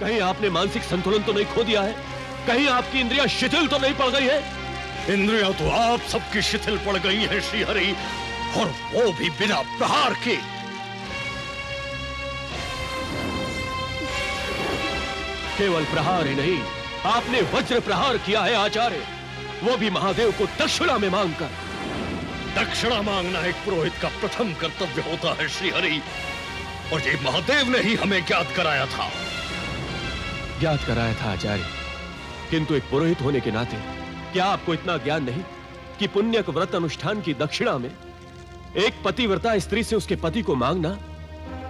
कहीं आपने मानसिक संतुलन तो नहीं खो दिया है? कहीं आपकी इंद्रियां शिथिल तो नहीं पड़ गई है? इंद्रियां तो आप सबकी शिथिल पड़ गई है श्रीहरि, और वो भी बिना प्रहार के। केवल प्रहार ही नहीं, आपने वज्र प्रहार किया है आचार्य, वो भी महादेव को दक्षिणा में मांगकर। दक्षिणा मांगना एक पुरोहित का प्रथम कर्तव्य होता है श्रीहरि, और ये महादेव ने ही हमें ज्ञात कराया था। ज्ञात कराया था आचार्य, किंतु एक पुरोहित होने के नाते क्या आपको इतना ज्ञान नहीं कि पुण्यक व्रत अनुष्ठान की दक्षिणा में एक पतिव्रता स्त्री से उसके पति को मांगना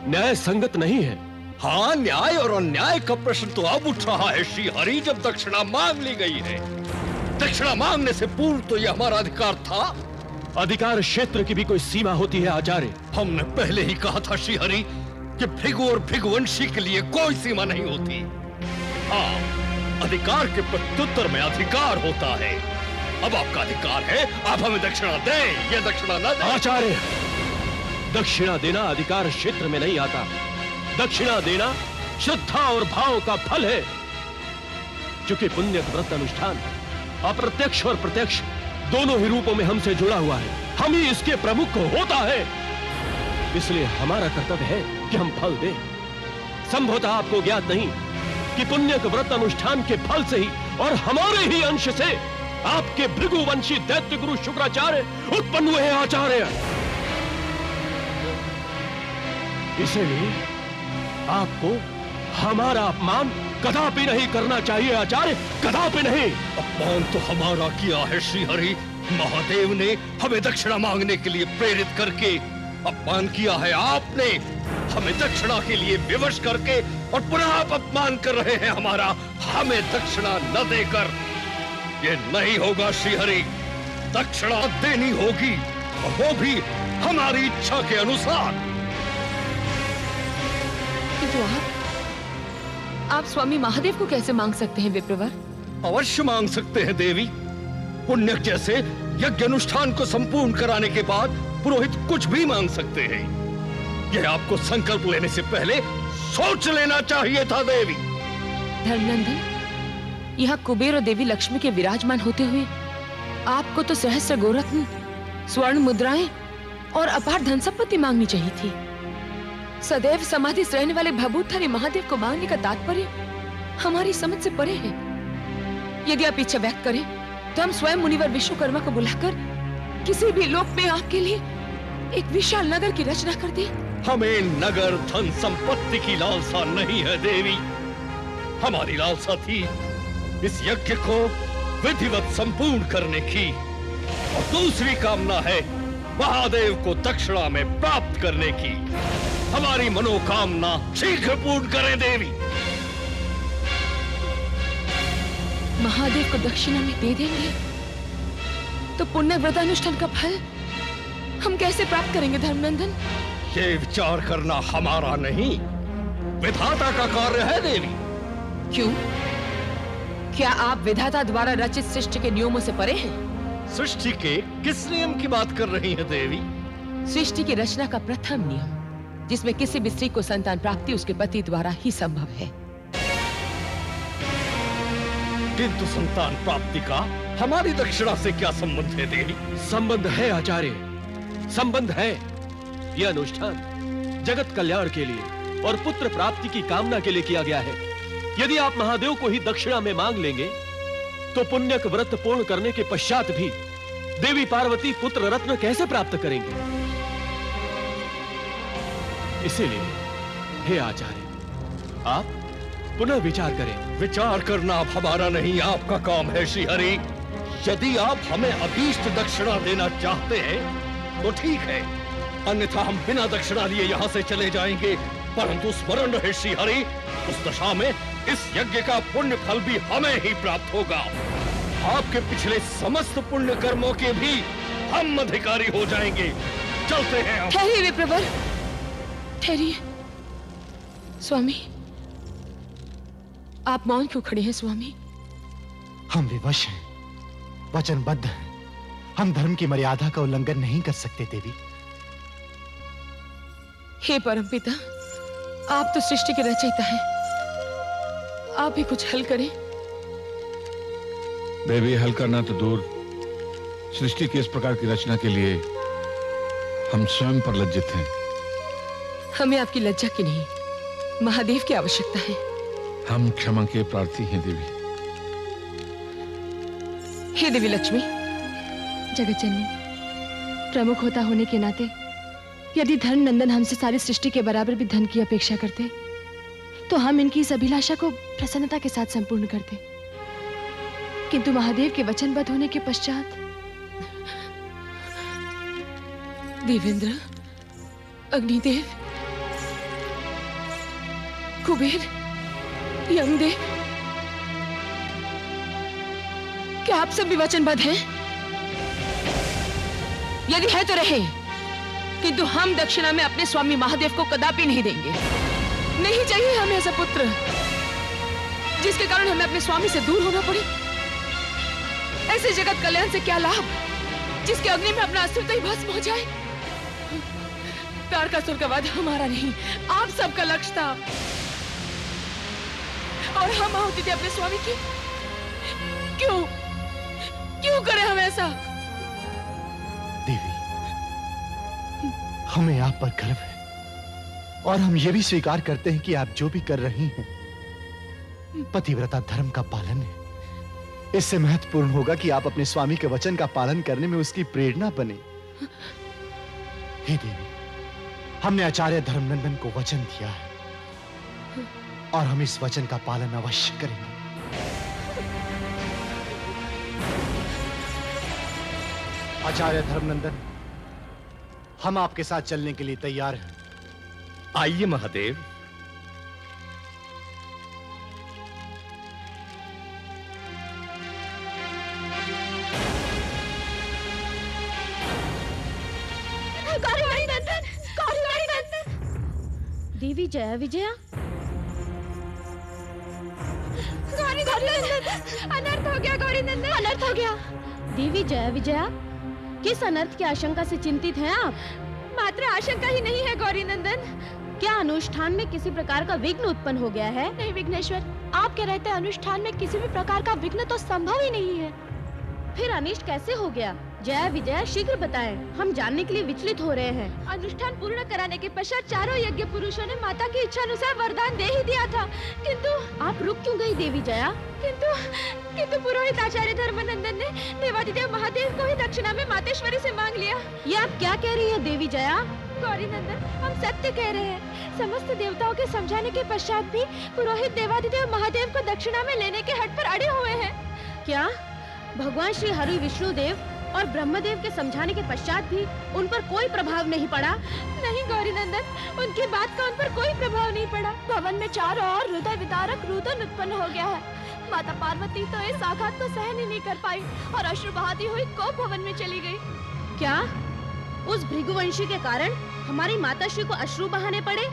न्याय संगत नहीं है? हाँ, न्याय और अन्याय का प्रश्न तो अब उठ रहा है श्रीहरि, जब दक्षिणा मांग ली गई है। दक्षिणा मांगने से पूर्व तो यह हमारा अधिकार था। अधिकार क्षेत्र की भी कोई सीमा होती है आचार्य? हमने पहले ही कहा था श्रीहरि कि भृगु और भृगुवंशी के लिए कोई सीमा नहीं होती। हाँ, अधिकार के प्रत्युत्तर में अधिकार होता है। अब आपका अधिकार है, आप हमें दक्षिणा दें या दक्षिणा न दें। आचार्य, दक्षिणा देना अधिकार क्षेत्र में नहीं आता। दक्षिणा देना श्रद्धा और भाव का फल है। क्योंकि पुण्य व्रत अनुष्ठान अप्रत्यक्ष और प्रत्यक्ष दोनों ही रूपों में हमसे जुड़ा हुआ है, हम ही इसके प्रमुख होता है। इसलिए हमारा कर्तव्य है कि हम फल दें। संभवतः आपको ज्ञात नहीं कि पुण्य व्रत अनुष्ठान के फल से ही और हमारे ही अंश से आपके भृगुवंशी दैत्य गुरु शुक्राचार्य उत्पन्न हुए हैं आचार्य। इसलिए आपको हमारा अपमान कदापि नहीं करना चाहिए आचार्य, कदापि नहीं। अपमान तो हमारा किया है श्रीहरि, महादेव ने हमें दक्षिणा मांगने के लिए प्रेरित करके। अपमान किया है आपने, हमें दक्षिणा के लिए विवश करके, और पुनः आप अपमान कर रहे हैं हमारा, हमें दक्षिणा न देकर। ये नहीं होगा श्रीहरि, दक्षिणा देनी होगी, और वो भी हमारी इच्छा के अनुसार। किंतु आप स्वामी महादेव को कैसे मांग सकते हैं विप्रवर? अवश्य मांग सकते हैं देवी। पुण्य जैसे यज्ञ अनुष्ठान को संपूर्ण कराने के बाद पुरोहित कुछ भी मांग सकते हैं। यह आपको संकल्प लेने से पहले सोच लेना चाहिए था देवी। धर्मनंदन, यहाँ कुबेर और देवी लक्ष्मी के विराजमान होते हुए आपको तो सहस्त्र गोरत्न, स्वर्ण मुद्राएं और अपार धन संपत्ति मांगनी चाहिए थी। सदैव समाधि से रहने वाले भभूतधारी महादेव को मांगने का तात्पर्य हमारी समझ से परे है। यदि आप इच्छा व्यक्त करें तो हम स्वयं मुनिवर विश्वकर्मा को बुलाकर किसी भी लोक में आपके लिए एक विशाल नगर की रचना कर दें। हमें नगर धन संपत्ति की लालसा नहीं है देवी, हमारी लालसा थी इस यज्ञ को विधिवत संपूर्ण करने की, और दूसरी कामना है महादेव को दक्षिणा में प्राप्त करने की। हमारी मनोकामना शीघ्र पूर्ण करें देवी। महादेव को दक्षिणा में दे देंगे तो पुण्य व्रतानुष्ठान का फल हम कैसे प्राप्त करेंगे धर्मनंदन? ये विचार करना हमारा नहीं, विधाता का कार्य है देवी। क्यों? क्या आप विधाता द्वारा रचित सृष्टि के नियमों से परे हैं? सृष्टि के किस नियम की बात कर रही है देवी? सृष्टि की रचना का प्रथम नियम, जिसमें किसी भी स्त्री को संतान प्राप्ति उसके पति द्वारा ही संभव है। किंतु संतान प्राप्ति का हमारी दक्षिणा से क्या संबंध है देवी? संबंध है आचार्य, संबंध है। यह अनुष्ठान जगत कल्याण के लिए और पुत्र प्राप्ति की कामना के लिए किया गया है। यदि आप महादेव को ही दक्षिणा में मांग लेंगे तो पुण्यक व्रत पूर्ण करने के पश्चात भी देवी पार्वती पुत्र रत्न कैसे प्राप्त करेंगे? इसीलिए हे आचार्य, आप पुनः विचार करें। विचार करना अब हमारा नहीं, आपका काम है श्रीहरि। यदि आप हमें अभीष्ट दक्षिणा देना चाहते हैं तो ठीक है, अन्यथा हम बिना दक्षिणा लिए यहाँ से चले जाएंगे। परंतु स्मरण रहे श्रीहरि, उस दशा में इस यज्ञ का पुण्य फल भी हमें ही प्राप्त होगा। आपके पिछले समस्त पुण्य कर्मों के भी हम अधिकारी हो जाएंगे। चलते हैं हम। ठहरिए विप्रवर, ठहरिए। स्वामी, आप मौन क्यों खड़े हैं स्वामी? हम विवश हैं, वचनबद्ध हैं। हम धर्म की मर्यादा का उल्लंघन नहीं कर सकते देवी। हे परमपिता, आप तो सृष्टि के रचयिता हैं। आप ही कुछ हल करें। देवी, हल करना तो दूर, सृष्टि की इस प्रकार की रचना के लिए हम स्वयं पर लज्जित हैं। हमें आपकी लज्जा की नहीं, महादेव की आवश्यकता है। हम क्षमा के प्रार्थी हैं देवी। हे देवी लक्ष्मी। जगत जननी, प्रमुख होता होने के नाते यदि धर्म नंदन हमसे सारी सृष्टि के बराबर भी धन की अपेक्षा करते तो हम इनकी इस अभिलाषा को प्रसन्नता के साथ संपूर्ण करते, किंतु महादेव के वचनबद्ध होने के पश्चात देवेंद्र, अग्निदेव, कुबेर, यमदेव, क्या आप सब भी वचनबद्ध हैं? यदि है तो रहे, किंतु हम दक्षिणा में अपने स्वामी महादेव को कदापि नहीं देंगे। नहीं चाहिए हमें ऐसा पुत्र जिसके कारण हमें अपने स्वामी से दूर होना पड़े। ऐसे जगत कल्याण से क्या लाभ जिसके अग्नि में अपना अस्तित्व ही भस्म हो जाए। तारकासुर का वध हमारा नहीं, आप सबका लक्ष्य था, और हम आहुति थे अपने स्वामी की। क्यों क्यों करें हम ऐसा? देवी, हमें आप पर गर्व है और हम ये भी स्वीकार करते हैं कि आप जो भी कर रही हैं पतिव्रता धर्म का पालन है। इससे महत्वपूर्ण होगा कि आप अपने स्वामी के वचन का पालन करने में उसकी प्रेरणा बने। हे देवी, हमने आचार्य धर्मनंदन को वचन दिया है और हम इस वचन का पालन अवश्य करेंगे। आचार्य धर्मनंदन, हम आपके साथ चलने के लिए तैयार हैं। आइए महादेव। देवी जया विजया, अनर्थ हो गया गौरी नंदन, अनर्थ हो गया। देवी जया विजया, किस अनर्थ की आशंका से चिंतित हैं आप? मात्र आशंका ही नहीं है गौरी नंदन। क्या अनुष्ठान में किसी प्रकार का विघ्न उत्पन्न हो गया है? नहीं विघ्नेश्वर, आपके रहते अनुष्ठान में किसी भी प्रकार का विघ्न तो संभव ही नहीं है। फिर अनिष्ट कैसे हो गया? जया विजया, शीघ्र बताएं, हम जानने के लिए विचलित हो रहे हैं। अनुष्ठान पूर्ण कराने के पश्चात चारों यज्ञ पुरुषों ने माता की इच्छा अनुसार वरदान दे ही दिया था, किंतु आप रुक क्यों गई देवी जया? किंतु पुरोहित आचार्य धर्मनंदन ने देवादिदेव महादेव को ही दक्षिणा में मातेश्वरी से मांग लिया। ये आप क्या कह रही है देवी जया? गौरी नंदन, हम सत्य कह रहे हैं। समस्त देवताओं के समझाने के पश्चात भी पुरोहित देवादिदेव महादेव को दक्षिणा में लेने के हट पर अड़े हुए हैं। क्या भगवान श्री हरि विष्णुदेव और ब्रह्मदेव के समझाने के पश्चात भी उन पर कोई प्रभाव नहीं पड़ा? नहीं गौरी नंदन, उनकी बात का उन पर कोई प्रभाव नहीं पड़ा। भवन में चारों ओर हृदय विदारक रुदन उत्पन्न हो गया है। माता पार्वती तो इस आघात को सहन ही नहीं कर पाई और अश्रु बहाती हुई कोप भवन में चली गई। क्या उस भृगुवंशी के कारण हमारी माता श्री को अश्रु बहाने पड़े?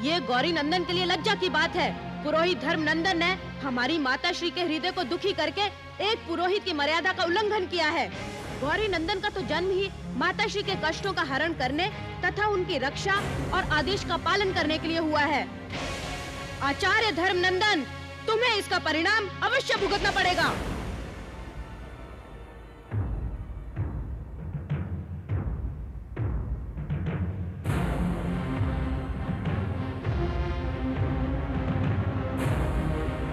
ये गौरी नंदन के लिए लज्जा की बात है। पुरोहित धर्मनंदन ने हमारी माता श्री के हृदय को दुखी करके एक पुरोहित की मर्यादा का उल्लंघन किया है। गौरी नंदन का तो जन्म ही माता श्री के कष्टों का हरण करने तथा उनकी रक्षा और आदेश का पालन करने के लिए हुआ है। आचार्य धर्मनंदन, तुम्हें इसका परिणाम अवश्य भुगतना पड़ेगा।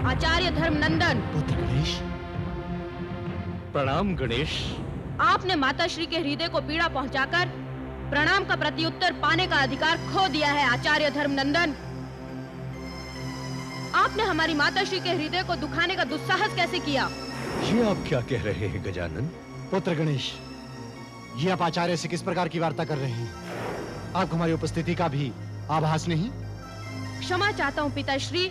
आचार्य धर्मनंदन। पुत्र गणेश। प्रणाम गणेश। आपने माता श्री के हृदय को पीड़ा पहुंचाकर प्रणाम का प्रत्युत्तर पाने का अधिकार खो दिया है। आचार्य धर्मनंदन, आपने हमारी माता श्री के हृदय को दुखाने का दुस्साहस कैसे किया? ये आप क्या कह रहे हैं गजानन? पुत्र गणेश, ये आप आचार्य से किस प्रकार की वार्ता कर रहे हैं? आपको हमारी उपस्थिति का भी आभास नहीं? क्षमा चाहता हूँ पिताश्री,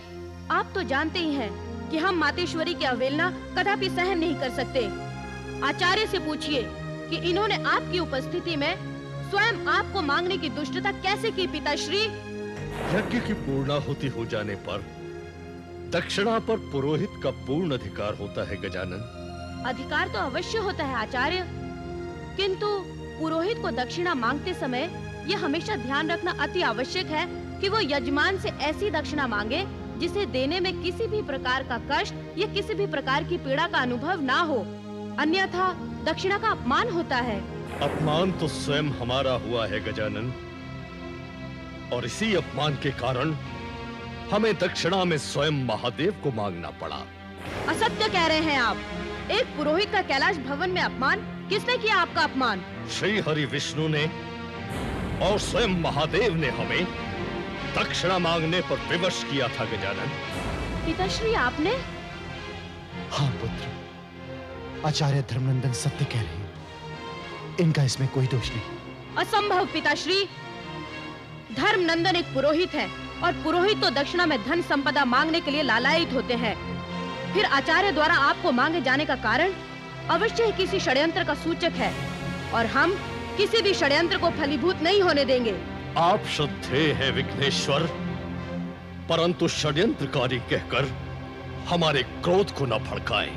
आप तो जानते ही हैं कि हम मातेश्वरी की अवहेलना कदापि सहन नहीं कर सकते। आचार्य से पूछिए कि इन्होंने आपकी उपस्थिति में स्वयं आपको मांगने की दुष्टता कैसे की पिताश्री? यज्ञ की पूर्णाहुति हो जाने पर दक्षिणा पर पुरोहित का पूर्ण अधिकार होता है गजानन। अधिकार तो अवश्य होता है आचार्य, किंतु पुरोहित को दक्षिणा मांगते समय यह हमेशा ध्यान रखना अति आवश्यक है कि वो यजमान से ऐसी दक्षिणा मांगे जिसे देने में किसी भी प्रकार का कष्ट या किसी भी प्रकार की पीड़ा का अनुभव ना हो, अन्यथा दक्षिणा का अपमान होता है। अपमान तो स्वयं हमारा हुआ है गजानन, और इसी अपमान के कारण हमें दक्षिणा में स्वयं महादेव को मांगना पड़ा। असत्य कह रहे हैं आप। एक पुरोहित का कैलाश भवन में अपमान, किसने किया आपका अपमान? श्री हरि विष्णु ने और स्वयं महादेव ने हमें दक्षिणा मांगने पर विवश किया था गजानन। पिताश्री आपने? हाँ पुत्र, आचार्य धर्मनंदन सत्य कह रहे हैं। इनका इसमें कोई दोष नहीं। असंभव पिताश्री। धर्मनंदन एक पुरोहित है और पुरोहित तो दक्षिणा में धन संपदा मांगने के लिए लालायित होते हैं। फिर आचार्य द्वारा आपको मांगे जाने का कारण अवश्य ही किसी षड्यंत्र का सूचक है, और हम किसी भी षड्यंत्र को फलीभूत नहीं होने देंगे। आप श्रद्धेय है विघ्नेश्वर, परंतु षड्यंत्रकारी कहकर हमारे क्रोध को न भड़काएं।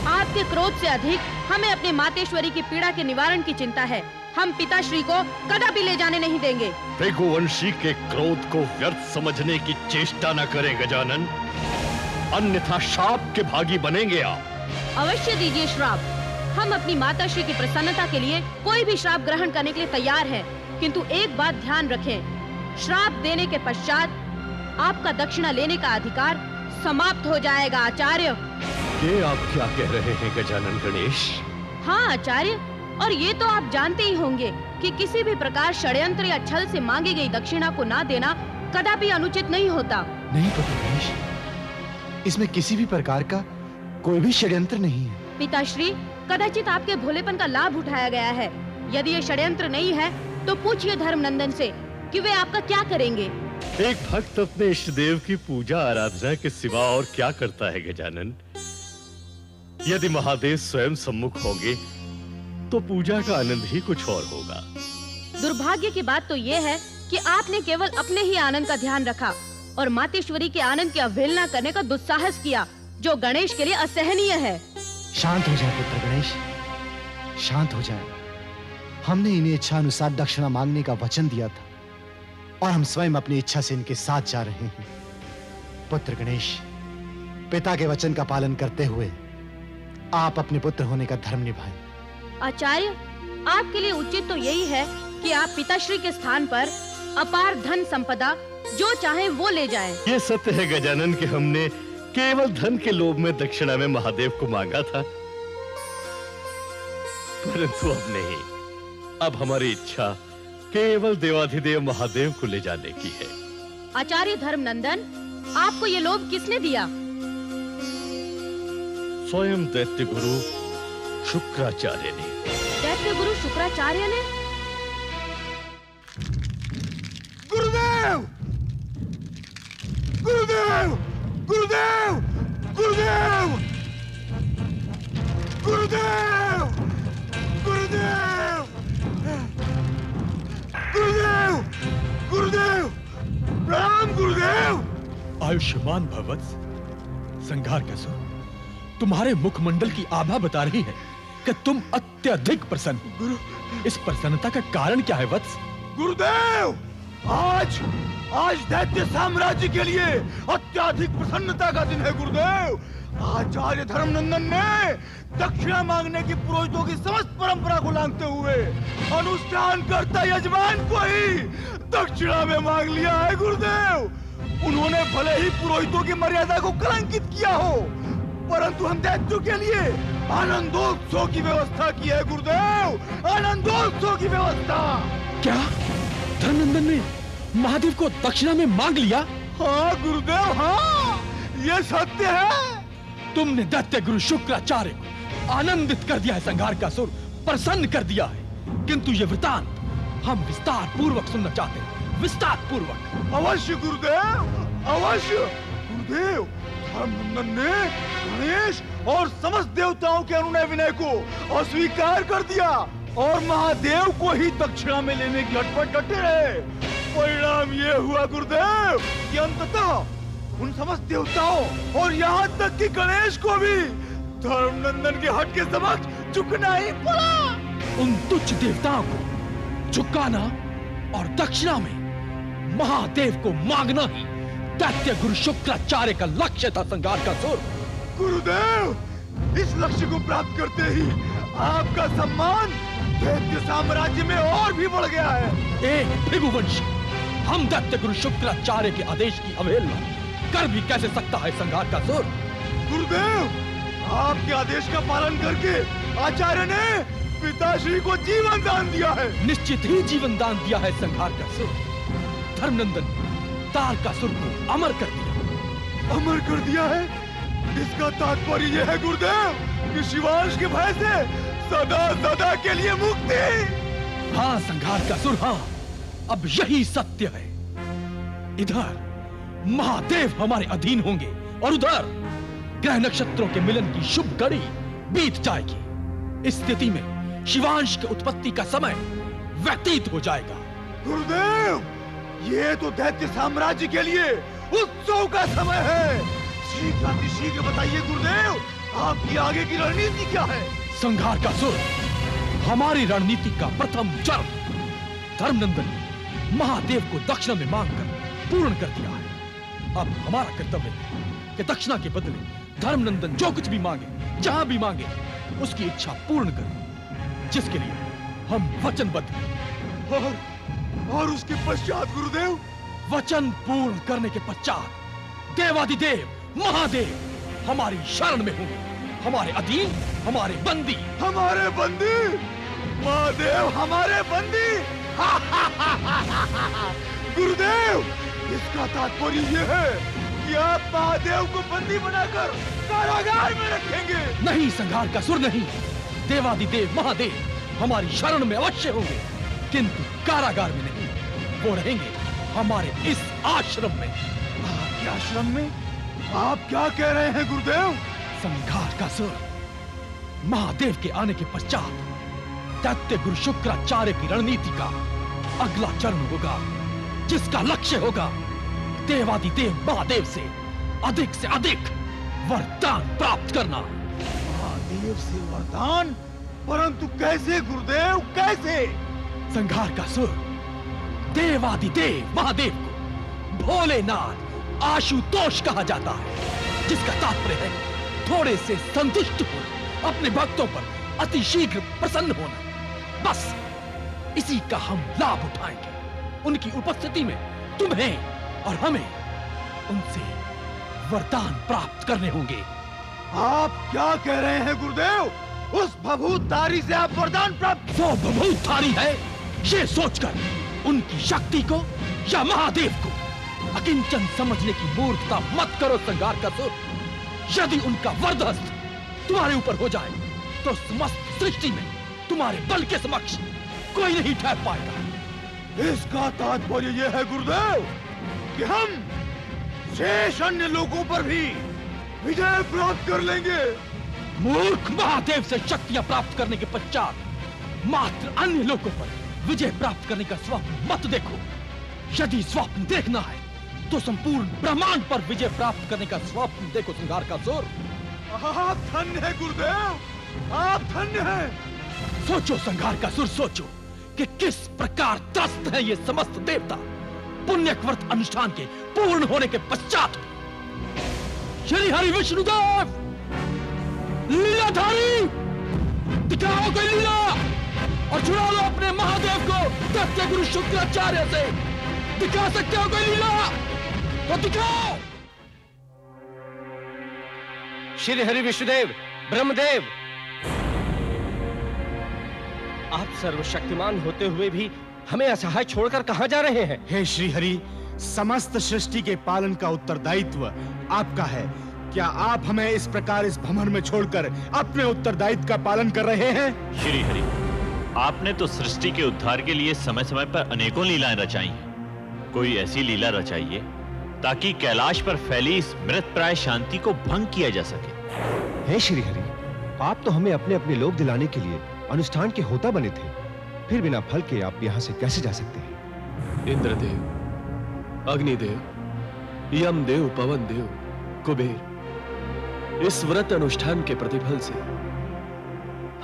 आपके क्रोध से अधिक हमें अपने मातेश्वरी की पीड़ा के निवारण की चिंता है। हम पिताश्री को कदापि ले जाने नहीं देंगे। भृगुवंशी के क्रोध को व्यर्थ समझने की चेष्टा न करें गजानन, अन्यथा श्राप के भागी बनेंगे आप। अवश्य दीजिए श्राप। हम अपनी माताश्री की प्रसन्नता के लिए कोई भी श्राप ग्रहण करने के लिए तैयार हैं। किंतु एक बात ध्यान रखें, श्राप देने के पश्चात आपका दक्षिणा लेने का अधिकार समाप्त हो जाएगा आचार्य। ये आप क्या कह रहे हैं गजानन गणेश? हाँ आचार्य, और ये तो आप जानते ही होंगे कि किसी भी प्रकार षड्यंत्र या छल से मांगी गई दक्षिणा को ना देना कदापि अनुचित नहीं होता। नहीं पुत्र गणेश, इसमें किसी भी प्रकार का कोई भी षड्यंत्र नहीं है। पिताश्री, कदाचित आपके भोलेपन का लाभ उठाया गया है। यदि ये षड्यंत्र नहीं है तो पूछिए धर्मनंदन से कि वे आपका क्या करेंगे। एक भक्त अपने इष्ट देव की पूजा आराधना के सिवा और क्या करता है गजानन? यदि महादेव स्वयं सम्मुख होंगे तो पूजा का आनंद ही कुछ और होगा। दुर्भाग्य की बात तो ये है कि आपने केवल अपने ही आनंद का ध्यान रखा और मातेश्वरी के आनंद की अवहेलना करने का दुस्साहस किया, जो गणेश के लिए असहनीय है। शांत हो जाए पुत्र गणेश, शांत हो जाए। हमने इन्हें इच्छा अनुसार दक्षिणा मांगने का वचन दिया था और हम स्वयं अपनी इच्छा से इनके साथ जा रहे हैं। पुत्र गणेश, पिता के वचन का पालन करते हुए आप अपने पुत्र होने का धर्म निभाएं। आचार्य, आपके लिए उचित तो यही है कि आप पिताश्री के स्थान पर अपार धन संपदा जो चाहे वो ले जाएं। ये सत्य है गजानन कि हमने केवल धन के लोभ में दक्षिणा में महादेव को मांगा था, परंतु अब नहीं। अब हमारी इच्छा केवल देवाधिदेव महादेव को ले जाने की है। आचार्य धर्मनंदन, आपको ये लोभ किसने दिया? स्वयं दैत्य गुरु शुक्राचार्य ने। दैत्य गुरु शुक्राचार्य ने? गुरुदेव! गुरुदेव! गुरुदेव! गुरुदेव! गुरुदेव! गुरुदेव! गुरुदेव! गुरुदेव! प्रणाम गुरुदेव! आयुष्मान भवत्स। संघार कसो, तुम्हारे मुखमंडल की आभा बता रही है कि तुम अत्यधिक प्रसन्न हो। गुरु, इस प्रसन्नता का कारण क्या है वत्स? गुरुदेव! आज दैत्य साम्राज्य के लिए अत्याधिक प्रसन्नता का दिन है गुरुदेव। आचार्य धर्मनंदन ने दक्षिणा मांगने की पुरोहितों की समस्त परंपरा को लांघते हुए अनुष्ठान करता यजमान को ही दक्षिणा में मांग लिया है गुरुदेव। उन्होंने भले ही पुरोहितों की मर्यादा को कलंकित किया हो, परंतु हम दैत्यों के लिए आनंदोत्सव की व्यवस्था की है गुरुदेव। आनंदोत्सव की व्यवस्था। क्या धर्मनंदन ने महादेव को दक्षिणा में मांग लिया? हाँ गुरुदेव, हाँ, ये सत्य है। तुमने दैत्य गुरु शुक्राचार्य को आनंदित कर दिया है संघार का सुर, प्रसन्न कर दिया है। किंतु ये वृतांत हम विस्तार पूर्वक सुनना चाहते हैं, विस्तार पूर्वक। अवश्य गुरुदेव, अवश्य। गुरुदेव, धर्मनंदन ने गणेश और समस्त देवताओं के अनुनय विनय को अस्वीकार कर दिया और महादेव को ही दक्षिणा में लेने की हटपट डटे रहे। परिणाम ये हुआ गुरुदेव कि अंततः उन समस्त देवताओं और यहाँ तक कि गणेश को भी धर्मनंदन के हट के समक्ष झुकना ही पड़ा। उन तुच्छ देवताओं को झुकाना और दक्षिणा में महादेव को मांगना ही दैत्य गुरु शुक्राचार्य का लक्ष्य था संघार का सुर। गुरुदेव, इस लक्ष्य को प्राप्त करते ही आपका सम्मान दैत्य साम्राज्य में और भी बढ़ गया है। एक भृगुवंशी हम दैत्य गुरु शुक्राचार्य के आदेश की अवहेलना कर भी कैसे सकता है संघार का सुर? गुरुदेव, आपके आदेश का पालन करके आचार्य ने पिताश्री को जीवन दान दिया है। निश्चित ही जीवन दान दिया है संघार का सुर। धर्मनंदन तारकासुर को अमर कर दिया। अमर कर दिया है? इसका तात्पर्य यह है गुरुदेव कि शिवांश के भय से सदा सदा के लिए मुक्ति। हाँ संघार का सुर, हाँ, अब यही सत्य है। इधर महादेव हमारे अधीन होंगे और उधर ग्रह नक्षत्रों के मिलन की शुभ घड़ी बीत जाएगी। इस स्थिति में शिवांश की उत्पत्ति का समय व्यतीत हो जाएगा। गुरुदेव, ये तो दैत्य साम्राज्य के लिए उत्सव का समय है। शीघ्र बताइए गुरुदेव, आपकी आगे की रणनीति क्या है? संघार का सुर, हमारी रणनीति का प्रथम चरण धर्मनंदन ने महादेव को दक्षिणा में मांगकर पूर्ण कर दिया है। अब हमारा कर्तव्य है कि दक्षिणा के बदले धर्मनंदन जो कुछ भी मांगे, जहां भी मांगे, उसकी इच्छा पूर्ण करें, जिसके लिए हम वचनबद्ध हैं। और उसके पश्चात गुरुदेव? वचन पूर्ण करने के पश्चात देवादिदेव महादेव हमारी शरण में होंगे, हमारे अधीन, हमारे बंदी। हमारे बंदी? महादेव हमारे बंदी? गुरुदेव, इसका तात्पर्य यह है कि आप महादेव को बंदी बनाकर कारागार में रखेंगे? नहीं संघार का सुर, नहीं। देवादिदेव महादेव हमारी शरण में अवश्य होंगे, किंतु कारागार में नहीं। वो रहेंगे हमारे इस आश्रम में। आपके आश्रम में? आप क्या कह रहे हैं गुरुदेव? संघार का सुर, महादेव के आने के पश्चात दैत्य गुरु शुक्राचार्य की रणनीति का अगला चरण होगा, जिसका लक्ष्य होगा देवादिदेव महादेव से अधिक वरदान प्राप्त करना। महादेव से वरदान? परंतु कैसे गुरुदेव, कैसे? संघार का सुर, देवादिदेव महादेव को भोलेनाथ आशुतोष कहा जाता है, जिसका तात्पर्य है थोड़े से संतुष्ट होना, अपने भक्तों पर अतिशीघ्र प्रसन्न होना। बस इसी का हम लाभ उठाएंगे। उनकी उपस्थिति में तुम्हें और हमें उनसे वरदान प्राप्त करने होंगे। आप क्या कह रहे हैं गुरुदेव? उस भभूतधारी से आप वरदान प्राप्त? वो भभूतधारी है, ये सोचकर उनकी शक्ति को या महादेव को अकिंचन समझने की मूर्खता मत करो संघार का सुर। यदि उनका वरदहस्त तुम्हारे ऊपर हो जाए तो समस्त सृष्टि में तुम्हारे बल के समक्ष कोई नहीं ठहर पाएगा। इसका तात्पर्य यह है गुरुदेव कि हम शेष अन्य लोगों पर भी विजय प्राप्त कर लेंगे। मूर्ख, महादेव से शक्तियां प्राप्त करने के पश्चात मात्र अन्य लोगों पर विजय प्राप्त करने का स्वप्न मत देखो। यदि स्वप्न देखना है तो संपूर्ण ब्रह्मांड पर विजय प्राप्त करने का स्वप्न देखो संघार का सुर। आप धन्य है गुरुदेव, आप धन्य हैं। सोचो संघार का सुर, सोचो कि किस प्रकार त्रस्त है ये समस्त देवता पुण्यव्रत अनुष्ठान के पूर्ण होने के पश्चात। श्री हरि विष्णुदेव, लीलाधारी, दिखाओ कोई लीला और छुड़ा लो अपने महादेव को दैत्य गुरु शुक्राचार्य से। दिखा सकते हो कोई लीला तो दिखाओ। श्री हरि विष्णुदेव, ब्रह्मदेव, आप सर्वशक्तिमान होते हुए भी हमें असहाय छोड़कर कहां जा रहे हैं? हे श्री हरि, समस्त सृष्टि के पालन का उत्तरदायित्व आपका है। क्या आप हमें इस प्रकार इस भंवर में छोड़कर अपने उत्तरदायित्व का पालन कर रहे हैं? श्री हरि, आपने तो सृष्टि के उद्धार के लिए समय समय पर अनेकों लीलाएं रचाई हैं। कोई ऐसी लीला रचाइए ताकि कैलाश पर फैली इस मृतप्राय शांति को भंग किया जा सके। हे श्री हरि, आप तो हमें अपने अपने लोक दिलाने के लिए अनुष्ठान के होता बने थे, फिर बिना फल के आप यहाँ से कैसे जा सकते हैं? इंद्रदेव, अग्निदेव, यमदेव, पवन देव, कुबेर, इस व्रत अनुष्ठान के प्रतिफल से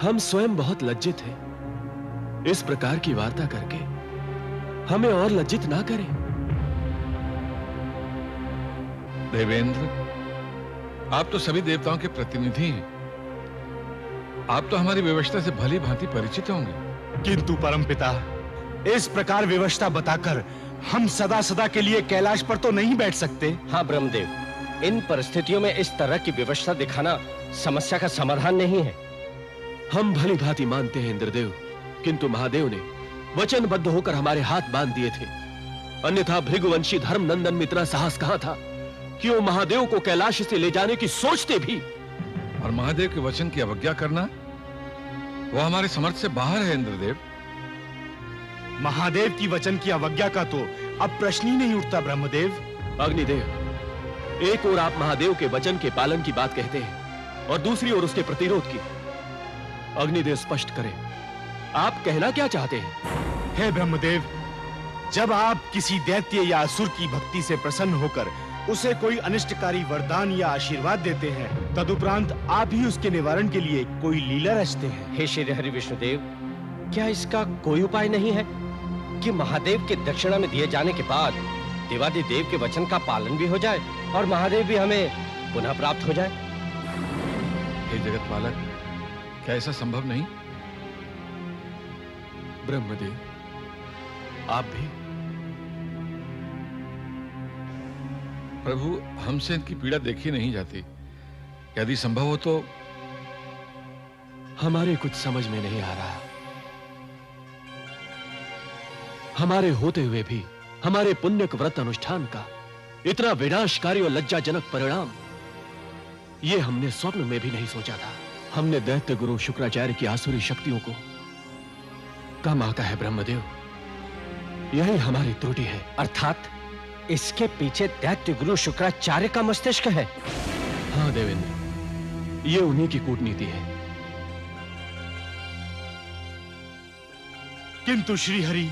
हम स्वयं बहुत लज्जित हैं। इस प्रकार की वार्ता करके हमें और लज्जित ना करें। देवेंद्र, आप तो सभी देवताओं के प्रतिनिधि हैं। आप तो हमारी व्यवस्था से भली भांति परिचित होंगे। किंतु परमपिता, इस प्रकार व्यवस्था बताकर हम सदा सदा के लिए कैलाश पर तो नहीं बैठ सकते। हाँ ब्रह्मदेव, इन परिस्थितियों में इस तरह की व्यवस्था दिखाना समस्या का समाधान नहीं है। हम भली भांति मानते हैं इंद्रदेव, किंतु महादेव ने वचनबद्ध होकर हमारे हाथ बांध दिए थे। अन्यथा भृगुवंशी धर्मनंदन में इतना साहस कहां था कि वो महादेव को कैलाश से ले जाने की सोचते भी। और महादेव के वचन की अवज्ञा करना, वो हमारे समर्थ से बाहर है इंद्रदेव। महादेव की वचन की अवज्ञा का तो अब प्रश्न ही नहीं उठता ब्रह्मदेव। अग्निदेव, एक ओर आप महादेव के वचन के पालन की बात कहते हैं और दूसरी ओर उसके प्रतिरोध की। अग्निदेव स्पष्ट करें, आप कहना क्या चाहते हैं? हे ब्रह्मदेव, जब आप किसी दैत्य या असुर की भक्ति से प्रसन्न होकर उसे कोई अनिष्टकारी वरदान या आशीर्वाद देते हैं, तदुपरांत आप ही उसके निवारण के लिए कोई लीला रचते हैं। हे श्री हरि विष्णुदेव, क्या इसका कोई उपाय नहीं है कि महादेव के दक्षिणा में दिए जाने के बाद देवादिदेव के वचन का पालन भी हो जाए और महादेव भी हमें पुनः प्राप्त हो जाए? हे जगतपालक, क्या ऐसा संभव नहीं? ब्रह्मदेव, आप भी? प्रभु, हमसे इनकी पीड़ा देखी नहीं जाती। यदि संभव हो तो। हमारे कुछ समझ में नहीं आ रहा। हमारे होते हुए भी हमारे पुण्यक व्रत अनुष्ठान का इतना विनाशकारी और लज्जाजनक परिणाम, ये हमने स्वप्न में भी नहीं सोचा था। हमने दैत्य गुरु शुक्राचार्य की आसुरी शक्तियों को कम आंका है ब्रह्मदेव। यही हमारी त्रुटि है। अर्थात इसके पीछे दैत्य गुरु शुक्राचार्य का मस्तिष्क है? हाँ देवेंद्र, ये उन्हीं की कूटनीति है। किंतु श्रीहरि,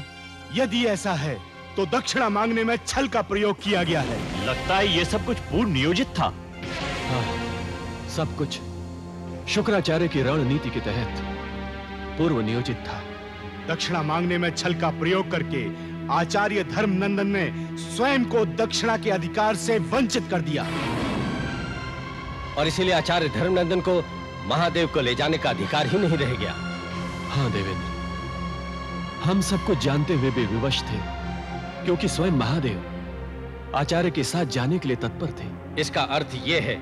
यदि ऐसा है तो दक्षिणा मांगने में छल का प्रयोग किया गया है। लगता है ये सब कुछ पूर्ण नियोजित था। हाँ, सब कुछ शुक्राचार्य की रणनीति के तहत पूर्व नियोजित था। दक्षिणा मांगने में छल का प्रयोग करके आचार्य धर्मनंदन ने स्वयं को दक्षिणा के अधिकार से वंचित कर दिया और इसीलिए आचार्य धर्मनंदन को महादेव को ले जाने का अधिकार ही नहीं रह गया। हाँ देवेंद्र, हम सब कुछ जानते हुए भी विवश थे, क्योंकि स्वयं महादेव आचार्य के साथ जाने के लिए तत्पर थे। इसका अर्थ यह है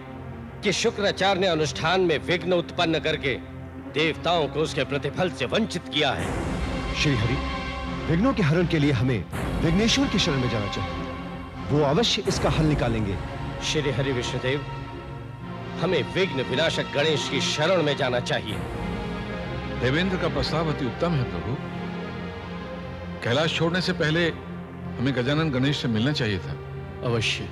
कि शुक्राचार्य ने अनुष्ठान में विघ्न उत्पन्न करके देवताओं को उसके प्रतिफल से वंचित किया है। श्रीहरि, विघ्नों के हरण के लिए हमें विघ्नेश्वर की शरण में जाना चाहिए। वो अवश्य इसका हल निकालेंगे। श्री हरि विष्णुदेव, हमें विघ्न विनाशक गणेश की शरण में जाना चाहिए। देवेंद्र का प्रस्ताव अति उत्तम है प्रभु। कैलाश छोड़ने से पहले हमें गजानन गणेश से मिलना चाहिए था। अवश्य,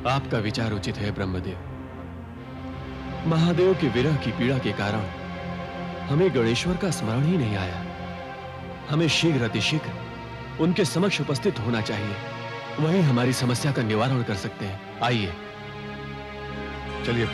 आपका विचार उचित है ब्रह्मदेव। महादेव के विरह की पीड़ा के कारण हमें गणेश्वर का स्मरण ही नहीं आया। हमें शीघ्र अतिशीघ्र उनके समक्ष उपस्थित होना चाहिए। वही हमारी समस्या का निवारण कर सकते हैं। आइए चलिए।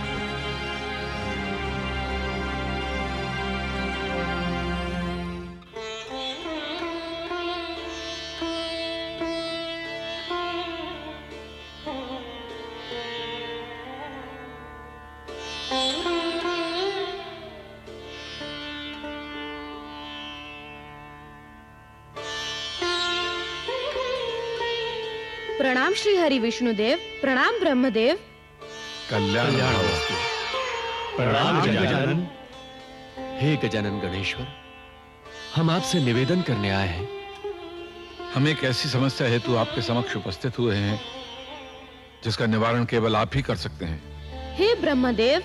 प्रणाम श्री हरि विष्णुदेव। प्रणाम ब्रह्मदेव। कल्याण अवस्तु। प्रणाम गजानन। हे गजानन गणेश्वर, हम आपसे निवेदन करने आए हैं। हम एक ऐसी समस्या हेतु आपके समक्ष उपस्थित हुए हैं जिसका निवारण केवल आप ही कर सकते हैं। हे ब्रह्मदेव,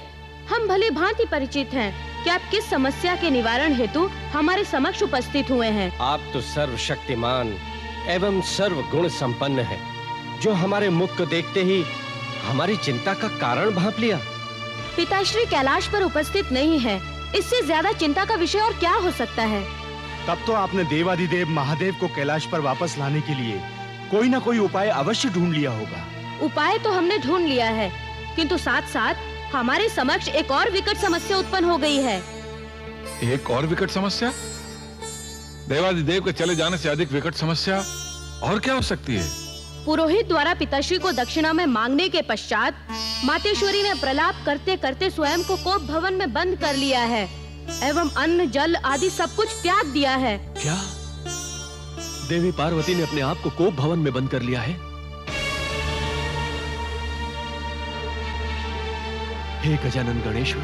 हम भली भांति परिचित हैं कि आप किस समस्या के निवारण हेतु हमारे समक्ष उपस्थित हुए हैं। आप तो सर्वशक्तिमान एवं सर्व गुण संपन्न है, जो हमारे मुख को देखते ही हमारी चिंता का कारण भांप लिया। पिताश्री कैलाश पर उपस्थित नहीं है, इससे ज्यादा चिंता का विषय और क्या हो सकता है। तब तो आपने देवादिदेव महादेव को कैलाश पर वापस लाने के लिए कोई ना कोई उपाय अवश्य ढूंढ लिया होगा। उपाय तो हमने ढूंढ लिया है, किंतु साथ साथ हमारे समक्ष एक और विकट समस्या उत्पन्न हो गई है। एक और विकट समस्या? देवादिदेव के चले जाने से अधिक विकट समस्या और क्या हो सकती है? पुरोहित द्वारा पिताश्री को दक्षिणा में मांगने के पश्चात मातेश्वरी ने प्रलाप करते करते स्वयं को कोप भवन में बंद कर लिया है एवं अन्न जल आदि सब कुछ त्याग दिया है। क्या देवी पार्वती ने अपने आप को कोप भवन में बंद कर लिया है? हे गजानन गणेश्वर,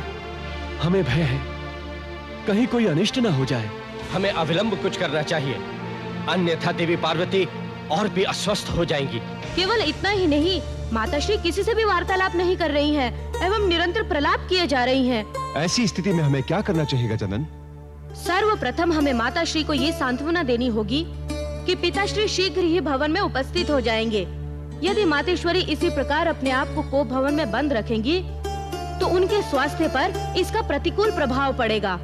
हमें भय है कहीं कोई अनिष्ट ना हो जाए। हमें अविलंब कुछ करना चाहिए, अन्यथा देवी पार्वती और भी अस्वस्थ हो जाएंगी। केवल इतना ही नहीं, माताश्री किसी से भी वार्तालाप नहीं कर रही हैं एवं निरंतर प्रलाप किए जा रही हैं। ऐसी स्थिति में हमें क्या करना चाहिए गजानन? सर्वप्रथम हमें माताश्री को ये सांत्वना देनी होगी कि पिताश्री शीघ्र ही भवन में उपस्थित हो जाएंगे। यदि मातेश्वरी इसी प्रकार अपने आप को कोप भवन में बंद रखेंगी तो उनके स्वास्थ्य पर इसका प्रतिकूल प्रभाव पड़ेगा।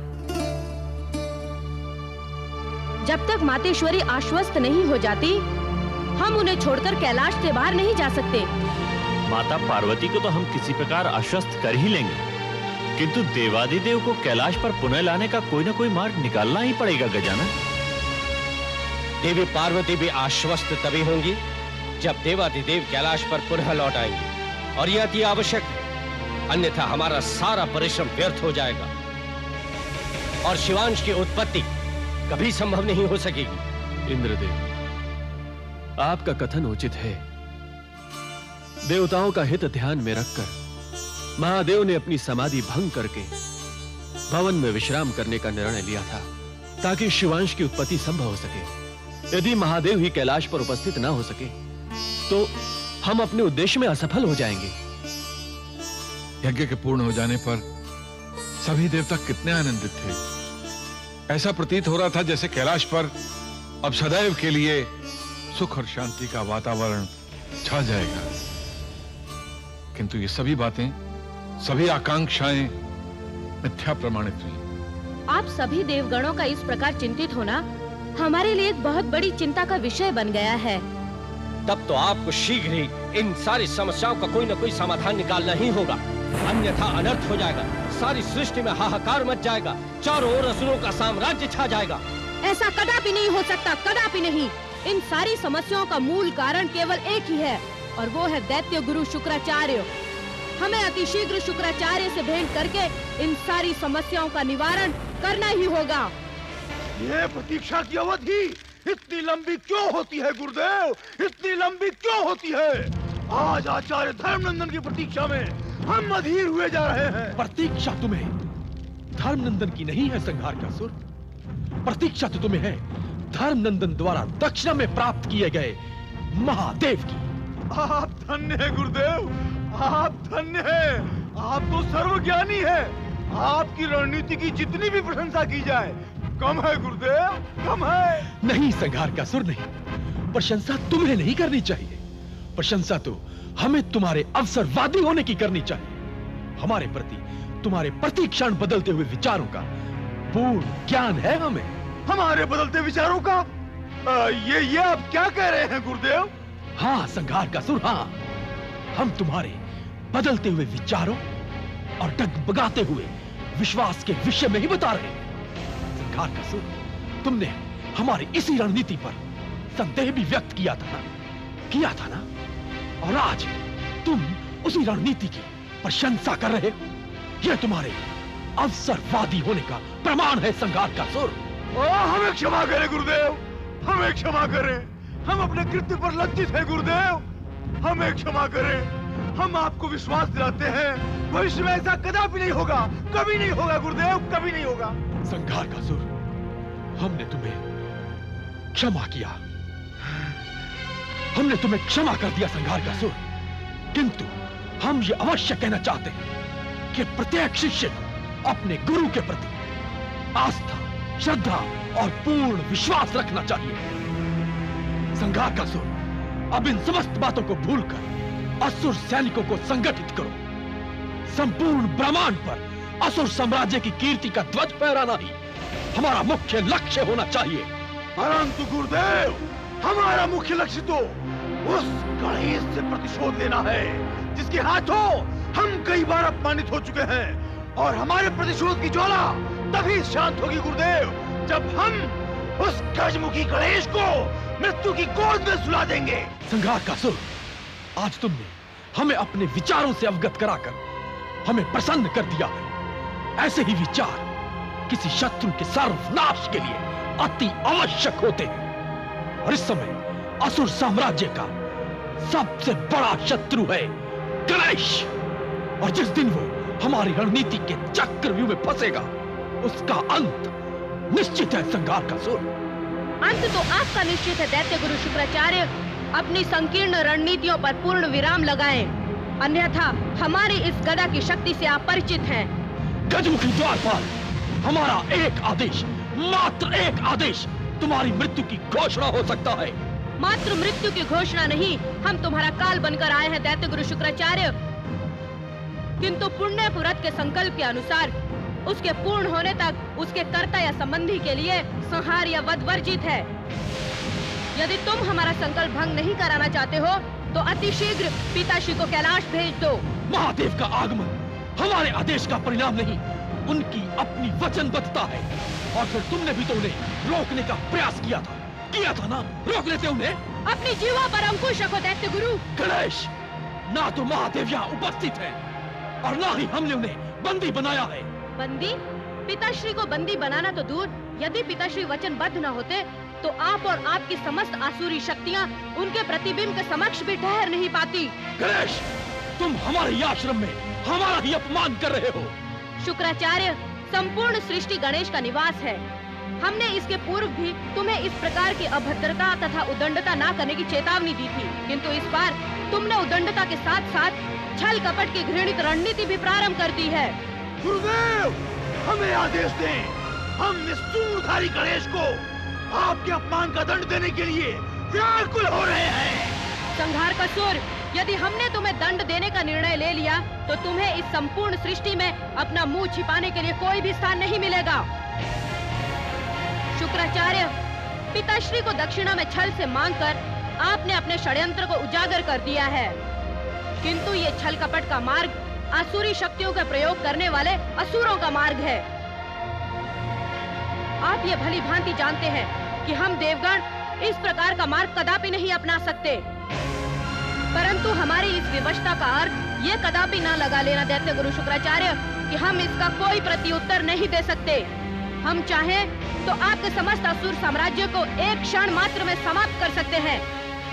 जब तक मातेश्वरी आश्वस्त नहीं हो जाती, हम उन्हें छोड़कर कैलाश से बाहर नहीं जा सकते। माता पार्वती को तो हम किसी प्रकार आश्वस्त कर ही लेंगे, किंतु देवादिदेव को कैलाश पर पुनः लाने का कोई न कोई मार्ग निकालना ही पड़ेगा गजानन। देवी पार्वती भी आश्वस्त तभी होंगी जब देवादिदेव कैलाश पर पुनः लौट आएंगे, और यह अति आवश्यक है, अन्यथा हमारा सारा परिश्रम व्यर्थ हो जाएगा और शिवांश की उत्पत्ति कभी संभव नहीं हो सकेगी। इंद्रदेव, आपका कथन उचित है। देवताओं का हित ध्यान में रखकर महादेव ने अपनी समाधि भंग करके भवन में विश्राम करने का निर्णय लिया था ताकि शिवांश की उत्पत्ति संभव हो सके। यदि महादेव ही कैलाश पर उपस्थित ना हो सके तो हम अपने उद्देश्य में असफल हो जाएंगे। यज्ञ के पूर्ण हो जाने पर सभी देवता कितने आनंदित थे। ऐसा प्रतीत हो रहा था जैसे कैलाश पर अब सदैव के लिए सुख और शांति का वातावरण छा जाएगा। किंतु ये सभी बातें, सभी आकांक्षाएं मिथ्या प्रमाणित हुई। आप सभी देवगणों का इस प्रकार चिंतित होना हमारे लिए एक बहुत बड़ी चिंता का विषय बन गया है। तब तो आपको शीघ्र ही इन सारी समस्याओं का कोई न कोई समाधान निकालना ही होगा, अन्यथा अनर्थ हो जाएगा। सारी सृष्टि में हाहाकार मच जाएगा, चारों ओर असुरों का साम्राज्य छा जाएगा। ऐसा कदापि नहीं हो सकता, कदापि नहीं। इन सारी समस्याओं का मूल कारण केवल एक ही है, और वो है दैत्य गुरु शुक्राचार्य। हमें अतिशीघ्र शुक्राचार्य से भेंट करके इन सारी समस्याओं का निवारण करना ही होगा। ये प्रतीक्षा की अवधि इतनी लंबी क्यों होती है गुरुदेव? इतनी लंबी क्यों होती है? आज आचार्य धर्मनंदन की प्रतीक्षा में हम अधीर हुए जा रहे हैं। प्रतीक्षा तुम्हें धर्मनंदन की नहीं है संहार का सुर, प्रतीक्षा तो तुम्हें है धर्मनंदन द्वारा दक्षिणा में प्राप्त किए गए महादेव की। आप धन्य है गुरुदेव, आप धन्य है। आप तो सर्वज्ञानी है। आपकी रणनीति की जितनी भी प्रशंसा की जाए कम है गुरुदेव, कम है। नहीं संहार का सुर, नहीं। प्रशंसा तुम्हें नहीं करनी चाहिए, प्रशंसा तो हमें तुम्हारे अवसरवादी होने की करनी चाहिए। हमारे प्रति तुम्हारे प्रतीक्षण बदलते हुए विचारों का पूर्ण ज्ञान है हमें। हमारे बदलते विचारों का? ये आप क्या कह रहे हैं गुरुदेव? हाँ संहार का सुर, हाँ। हम तुम्हारे बदलते हुए विचारों और डगमगाते हुए विश्वास के विषय में ही बता रहे हैं। संहार का सुर, तुमने हमारी इसी रणनीति पर संदेह भी व्यक्त किया था ना? और आज तुम उसी रणनीति की प्रशंसा कर रहे हो। यह तुम्हारे अवसरवादी होने का प्रमाण है संहार का सुर। हमें क्षमा करें गुरुदेव, हमें क्षमा करें। हम अपने कृत्य पर लज्जित हैं गुरुदेव, हमें क्षमा करें। हम आपको विश्वास दिलाते हैं भविष्य में ऐसा कदापि नहीं होगा, कभी नहीं होगा गुरुदेव, कभी नहीं होगा। संहार का सुर, हमने तुम्हें क्षमा किया, हमने तुम्हें क्षमा कर दिया संहार का सुर। किंतु हम ये अवश्य कहना चाहते हैं कि प्रत्येक शिष्य अपने गुरु के प्रति आस्था, श्रद्धा और पूर्ण विश्वास रखना चाहिए। संहार का सुर, अब इन समस्त बातों को भूलकर असुर सैनिकों को संगठित करो। संपूर्ण ब्रह्मांड पर असुर साम्राज्य की कीर्ति का ध्वज फहराना ही हमारा मुख्य लक्ष्य होना चाहिए। परंतु गुरुदेव, हमारा मुख्य लक्ष्य तो उस गणेश से प्रतिशोध लेना है जिसके हाथों हम कई बार अपमानित हो चुके हैं, और हमारे प्रतिशोध की ज्वाला तभी शांत होगी गुरुदेव जब हम उस गजमुखी गणेश को मृत्यु की गोद में सुला देंगे। संघारकासुर, आज तुमने हमें अपने विचारों से अवगत कराकर हमें प्रसन्न कर दिया है। ऐसे ही विचार किसी शत्रु के सर्वनाश के लिए अति आवश्यक होते हैं। और इस समय असुर साम्राज्य का सबसे बड़ा शत्रु है गणेश। और जिस दिन वो हमारी रणनीति के चक्रव्यूह में फंसेगा, उसका अंत निश्चित है संघारकासुर। अंत तो आपका निश्चित है दैत्य गुरु शुक्राचार्य। अपनी संकीर्ण रणनीतियों पर पूर्ण विराम लगाएं, अन्यथा हमारी इस गदा की शक्ति से आप परिचित हैं। गजमुखी द्वारपाल, हमारा एक आदेश, मात्र एक आदेश तुम्हारी मृत्यु की घोषणा हो सकता है। मात्र मृत्यु की घोषणा नहीं, हम तुम्हारा काल बनकर आए हैं दैत्य गुरु शुक्राचार्य। किंतु पुण्य व्रत के संकल्प के अनुसार उसके पूर्ण होने तक उसके कर्ता या संबंधी के लिए संहार या वध वर्जित है। यदि तुम हमारा संकल्प भंग नहीं कराना चाहते हो तो अति शीघ्र पिताश्री को कैलाश भेज दो। महादेव का आगमन हमारे आदेश का परिणाम नहीं, उनकी अपनी वचनबद्धता है। और फिर तुमने भी तो उन्हें रोकने का प्रयास किया था ना? रोक लेते उन्हें। अपनी जीवा पर अंकुश रखो दैत्य गुरु। गणेश, ना तो महादेव यहाँ उपस्थित है और ना ही हमने उन्हें बंदी बनाया है। बंदी? पिताश्री को बंदी बनाना तो दूर, यदि पिताश्री वचनबद्ध न होते तो आप और आपकी समस्त आसुरी शक्तियाँ उनके प्रतिबिंब के समक्ष भी ठहर नहीं पाती। गणेश, तुम हमारे आश्रम में हमारा ही अपमान कर रहे हो। शुक्राचार्य, संपूर्ण सृष्टि गणेश का निवास है। हमने इसके पूर्व भी तुम्हें इस प्रकार की अभद्रता तथा उदंडता न करने की चेतावनी दी थी, किंतु इस बार तुमने उदंडता के साथ साथ छल कपट की घृणित रणनीति भी प्रारंभ कर दी है। गुरुदेव, हमें आदेश दें। हम निष्ठुरधारी गणेश को आपके अपमान का दंड देने के लिए व्याकुल हो रहे हैं। संघारकासुर, यदि हमने तुम्हें दंड देने का निर्णय ले लिया तो तुम्हें इस संपूर्ण सृष्टि में अपना मुंह छिपाने के लिए कोई भी स्थान नहीं मिलेगा। शुक्राचार्य, पिताश्री को दक्षिणा में छल से मांगकर आपने अपने षड्यंत्र को उजागर कर दिया है, किंतु ये छल कपट का मार्ग आसुरी शक्तियों का प्रयोग करने वाले असुरों का मार्ग है। आप ये भली भांति जानते हैं कि हम देवगण इस प्रकार का मार्ग कदापि नहीं अपना सकते, परंतु हमारी इस विवशता का अर्थ ये कदापि न लगा लेना दैत्य गुरु शुक्राचार्य कि हम इसका कोई प्रत्युत्तर नहीं दे सकते। हम चाहें तो आपके समस्त असुर साम्राज्य को एक क्षण मात्र में समाप्त कर सकते हैं।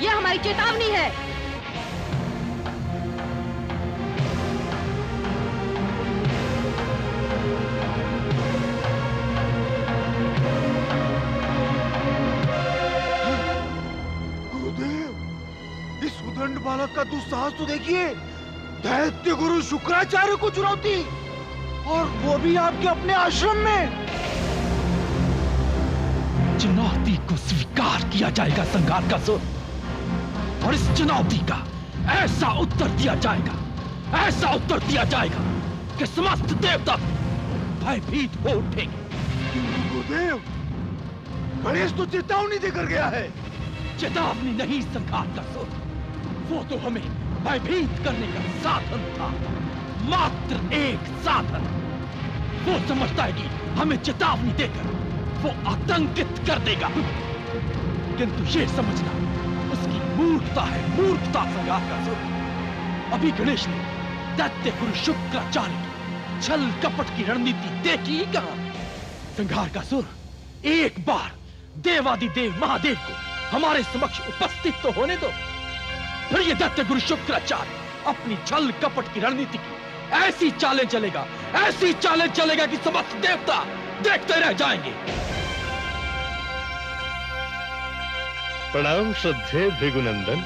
यह हमारी चेतावनी है। उदंड बालक का दुस्साहस तो देखिए। दैत्य गुरु शुक्राचार्य को चुनौती, और वो भी आपके अपने आश्रम में। चुनौती को स्वीकार किया जाएगा संघारकासुर, और इस चुनौती का ऐसा उत्तर दिया जाएगा कि समस्त देवता भयभीत हो उठेंगे। गुरुदेव, गणेश तो चेतावनी देकर गया है। चेतावनी नहीं संघारकासुर, वो तो हमें भयभीत करने का साधन था, मात्र एक साधन। वो समझता है कि हमें चेतावनी देकर वो आतंकित कर देगा, किंतु ये समझना उसकी मूर्खता है, मूर्खता संघारकासुर। अभी गणेश ने दैत्य गुरु शुक्राचार्य की छल कपट की रणनीति देखी ही कहां। संघारकासुर, एक बार देवादिदेव महादेव को हमारे समक्ष उपस्थित तो होने दो, फिर ये दैत्य गुरु शुक्राचार्य अपनी छल कपट की रणनीति की ऐसी चालें चलेगा कि समस्त देवता देखते रह जाएंगे। प्रणाम श्रद्धेय भृगुनंदन।